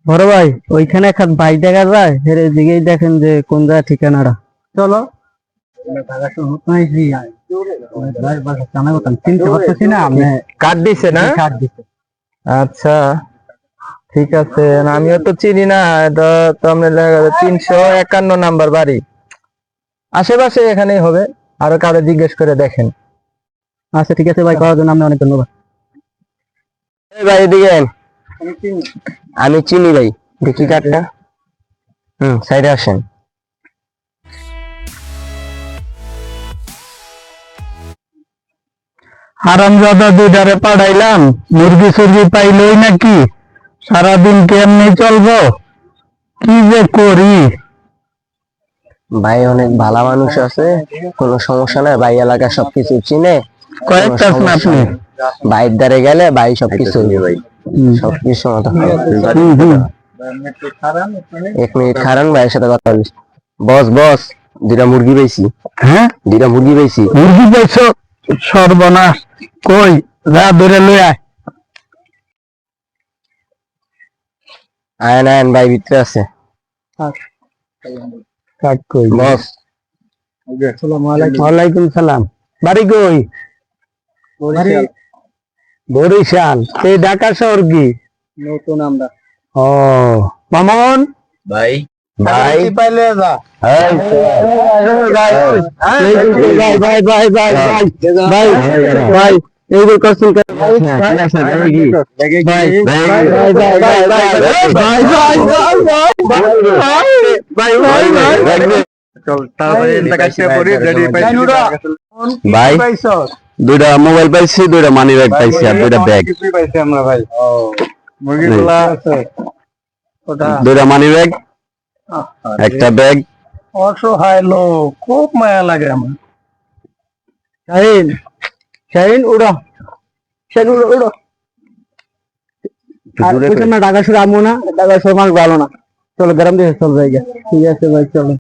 বড় ভাই ওইখানে এক ভাই দেখা যায় এর দিকেই দেখেন যে কোন জায়গা ঠিকানাটা। চলো কার্ড দিছে না? আচ্ছা ঠিক আছে, আমিও তো চিনি না। এটা তো আমরা 351 নাম্বার বাড়ি, আশেপাশে এখানেই হবে। আরো কারো জিজ্ঞেস করে দেখেন। আচ্ছা ঠিক আছে ভাই, করার জন্য আমি অনেক ধন্যবাদ। ভাই এদিকে আইন। আমি চিনি ভাই, দেখি কার্ডটা। সাইডে আসেন। হারামজাদা দুইটারে পাঠাইলাম, মুরগি সুরগি পাইলই নাকি, সারাদিন কেমনি চলবো, কি যে করি। ভাই অনেক ভালো মানুষ আছে, কোনো সমস্যা নাই। ভাই এলাকা সবকিছু চিনে। কয়েকটা আছেন আপনি? ভাইয়ের দ্বারে গেলে ভাই সবকিছু সবকিছু মতো। 1 মিনিট খারান, ভাইয়ের সাথে কথা বলিস। বস বস, 2টা মুরগি পাইছি। হ্যাঁ 2টা মুরগি পাইছি। মুরগি পাইছো? সর্বনাশ, কই যা ধরে লই আয়। আয়ন আয়ন, ভাই ভিতরে আছে। কাট কই বস ওয়ালাইকুম সালাম। বাড়ি কই? বরিশাল। এই ঢাকা শহর কি নতুন আমরা? ও মামন ভাই ভাই পাইলে যা। ভাই ভাই ভাই ভাই ভাই ভাই এই যে কষ্ট ভাই 2টা মোবাইল পাইছি, 2টা মানি ব্যাগ পাইছি, আর 2টা ব্যাগ পাইছি আমরা ভাই। মুরগিগুলা আছে, 2টা মানি ব্যাগ, একটা ব্যাগ। অসহায় লোক, খুব মায়া লাগে আমার। শাহিন শাহিন উড়ো, শাহিন উড়ো উড়ো। আর ঢাকা শহর আমো না, ঢাকা শহর মানুষ ভালো না। চলো গ্রাম দিয়ে চল জায়গা। ঠিক আছে ভাই চলো।